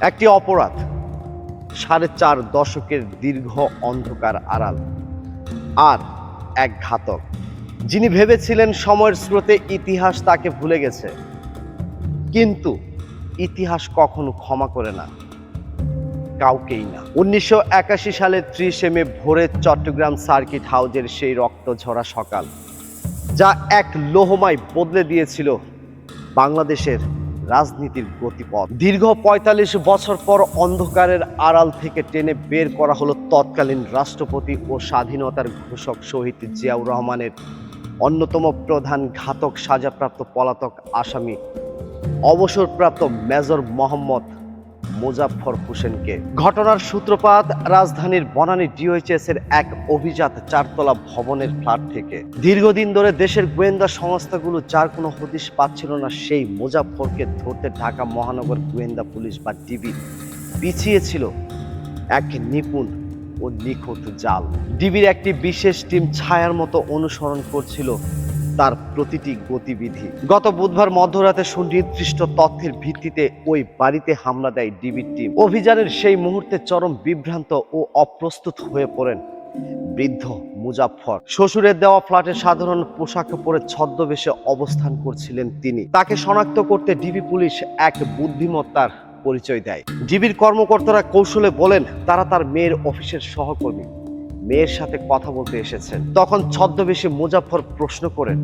একটি অপরাধ, 4.5 দশকের দীর্ঘ অন্ধকার আড়াল, আর এক ঘাতক যিনি ভেবেছিলেন সময়ের স্রোতে ইতিহাস তাকে ভুলে গেছে। কিন্তু ইতিহাস কখনো ক্ষমা করে না, কাউকেই না। 1981 সালের 30 মে ভোরে চট্টগ্রাম সার্কিট হাউজের সেই রক্তঝরা সকাল, যা এক লোহমায় বদলে দিয়েছিল বাংলাদেশের রাজনীতির গতিপথ। দীর্ঘ ৪৫ বছর পর অন্ধকারের আড়াল থেকে টেনে বের করা হলো তৎকালীন রাষ্ট্রপতি ও স্বাধীনতার ঘোষক শহীদ জিয়াউর রহমানের অন্যতম প্রধান ঘাতক, সাজাপ্রাপ্ত পলাতক আসামি অবসরপ্রাপ্ত মেজর মোহাম্মদ মোজাফফর হোসেনকে। ঘটনার সূত্রপাত রাজধানীর বনানী ডিওএইচএস এর এক অভিজাত 4 তলা ভবনের ফ্ল্যাট থেকে। দীর্ঘদিন ধরে দেশের গোয়েন্দা সংস্থাগুলো যার কোনো হদিশ পাচ্ছিল না, সেই মোজাফফরকে ধরতে ঢাকা মহানগর গোয়েন্দা পুলিশ বা ডিবি পিছিয়েছিল এক নিপুণ ও নিখুঁত জাল। ডিবির একটি বিশেষ টিম ছায়ার মতো অনুসরণ করছিল তার প্রতিটি গতিবিধি। গত বুধবার মধ্যরাতে সুনির্দিষ্ট তথ্যের ভিত্তিতে ওই বাড়িতে হামলা দেয় ডিবির টিম। অভিযানের সেই মুহূর্তে চরম বিভ্রান্ত ও অপ্রস্তুত হয়ে পড়েন বৃদ্ধ মুজাফফর। শ্বশুরের দেওয়া ফ্ল্যাটে সাধারণ পোশাক পরে ছদ্মবেশে অবস্থান করছিলেন তিনি। তাকে শনাক্ত করতে ডিবি পুলিশ এক বুদ্ধিমত্তার পরিচয় দেয়। ডিবির কর্মকর্তারা কৌশলে বলেন তারা তার মেয়ের অফিসের সহকর্মী, মেয়ের সাথে কথা বলতে এসেছেন। তখন ছদ্মবেশে মুজাফফর প্রশ্ন করেন,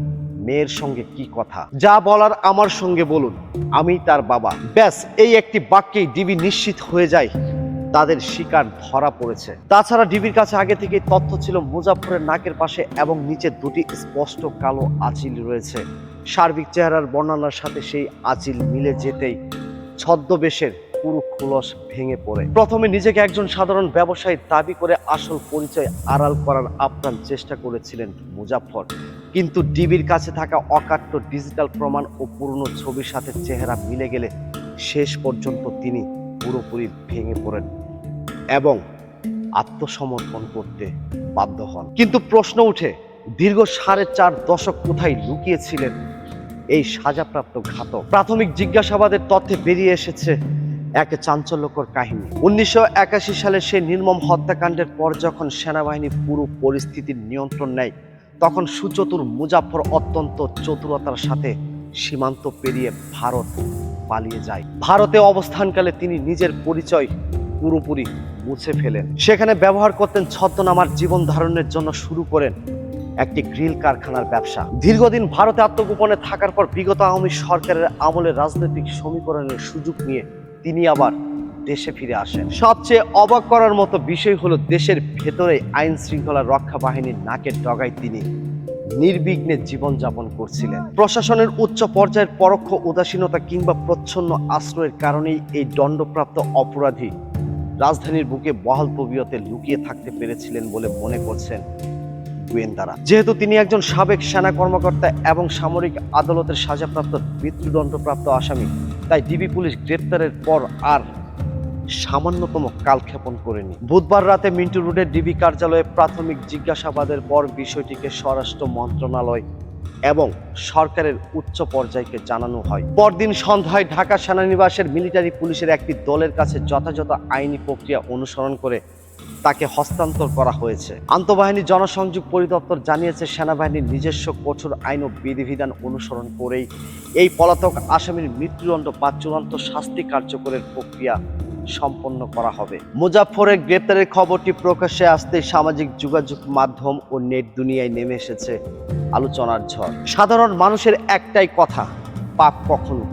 মেয়ের সঙ্গে কি কথা? যা বলার আমার সঙ্গে বলুন, আমি তার বাবা। ব্যাস, এই একটি বাক্যেই ডিবি নিশ্চিত হয়ে যায় তাদের শিকার ধরা পড়েছে। তাছাড়া ডিবির কাছে আগে থেকেই তথ্য ছিল মুজাফফরের নাকের পাশে এবং নিচে দুটি স্পষ্ট কালো আঁচিল রয়েছে। সার্বিক চেহারার বর্ণনার সাথে সেই আঁচিল মিলে যেতেই ছদ্মবেশের পুরো খোলস ভেঙে পড়ে। প্রথমে নিজেকে একজন সাধারণ ব্যবসায়ী দাবি করে আসল পরিচয় আড়াল করার আপ্রাণ চেষ্টা করেছিলেন মুজাফফর। কিন্তু ডিবির কাছে থাকা অকাট্য ডিজিটাল প্রমাণ ও পুরনো ছবির সাথে চেহারা মিলে গেলে শেষ পর্যন্ত তিনি পুরোপুরি ভেঙে পড়েন এবং আত্মসমর্পণ করতে বাধ্য হন। কিন্তু প্রশ্ন উঠে, দীর্ঘ 4.5 দশক কোথায় লুকিয়েছিলেন এই সাজাপ্রাপ্ত ঘাতক? প্রাথমিক জিজ্ঞাসাবাদের তথ্যে বেরিয়ে এসেছে এক চাঞ্চল্যকর কাহিনী। 1981 সালে সেই নির্মম হত্যাকাণ্ডের পর যখন সেনাবাহিনী পুরো পরিস্থিতির নিয়ন্ত্রণ নেয়, তখন সুচতুর মুজাফফর অত্যন্ত চতুরতার সাথে সীমান্ত পেরিয়ে ভারত পালিয়ে যায়। ভারতে অবস্থানকালে তিনি নিজের পরিচয় পুরোপুরি মুছে ফেলেন। সেখানে ব্যবহার করতেন ছদ্মনামার জীবন ধারণের জন্য শুরু করেন একটি গ্রিল কারখানার ব্যবসা। দীর্ঘদিন ভারতে আত্মগোপনে থাকার পর বিগত আওয়ামী সরকারের আমলে রাজনৈতিক সমীকরণের সুযোগ নিয়ে তিনি আবার দেশে ফিরে আসেন। সবচেয়ে অবাক করার মতো বিষয় হলো, দেশের ভেতরে আইন শৃঙ্খলা রক্ষা বাহিনীর নাকের ডগায় তিনি নির্বিঘ্নে জীবনযাপন করছিলেন। প্রশাসনের উচ্চ পর্যায়ের পরোক্ষ উদাসীনতা কিংবা প্রচ্ছন্ন আশ্রয়ের কারণেই এই দণ্ডপ্রাপ্ত অপরাধী রাজধানীর বুকে বহাল তবিয়তে লুকিয়ে থাকতে পেরেছিলেন বলে মনে করছেন গোয়েন্দারা। যেহেতু তিনি একজন সাবেক সেনা কর্মকর্তা এবং সামরিক আদালতের সাজাপ্রাপ্ত মৃত্যুদণ্ডপ্রাপ্ত আসামি, তাই ডিবি পুলিশ গ্রেপ্তারের পর আর সামান্যতম কালক্ষেপণ করেনি। বুধবার রাতে মিন্টু রোডের ডিবি কার্যালয়ে প্রাথমিক জিজ্ঞাসাবাদের পর বিষয়টিকে স্বরাষ্ট্র মন্ত্রণালয় এবং সরকারের উচ্চ পর্যায়কে জানানো হয়। পরদিন সন্ধ্যায় ঢাকা সেনানিবাসের মিলিটারি পুলিশের একটি দলের কাছে যথাযথ আইনি প্রক্রিয়া অনুসরণ করে তাকে হস্তান্তর করা হয়েছে। আন্তঃবাহিনী জনসংযোগ পরিদপ্তর জানিয়েছে, সেনাবাহিনীর নিজস্ব কঠোর আইন ও বিধিবিধান অনুসরণ করেই এই পলাতক আসামির মৃত্যুদণ্ড বা চূড়ান্ত শাস্তি কার্যকরের প্রক্রিয়া সম্পন্ন করা হবে। মুজাফফরের গ্রেপ্তারের খবরটি প্রকাশ্যে আসতে সামাজিক যোগাযোগ মাধ্যম ও নেট দুনিয়ায় নেমে এসেছে আলোচনার ঝড়। সাধারণ মানুষের একটাই কথা, পাপ কখনো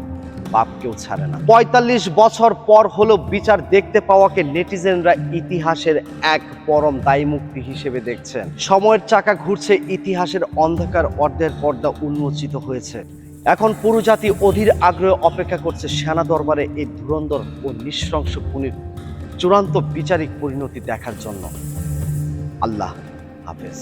বাপকেও ছাড়ে না। ৪৫ বছর পর হলো বিচার দেখতে পাওয়াকে নেটিজেনরা ইতিহাসের এক পরম দায়মুক্তি হিসেবে দেখছেন। সময়ের চাকা ঘুরছে, ইতিহাসের অন্ধকার অর্ধের পর্দা উন্মোচিত হয়েছে। এখন পুরো জাতি অধীর আগ্রহে অপেক্ষা করছে সেনা দরবারে এই ধুরন্ধর ও নৃশংস খুনির চূড়ান্ত বিচারিক পরিণতি দেখার জন্য। আল্লাহ হাফেজ।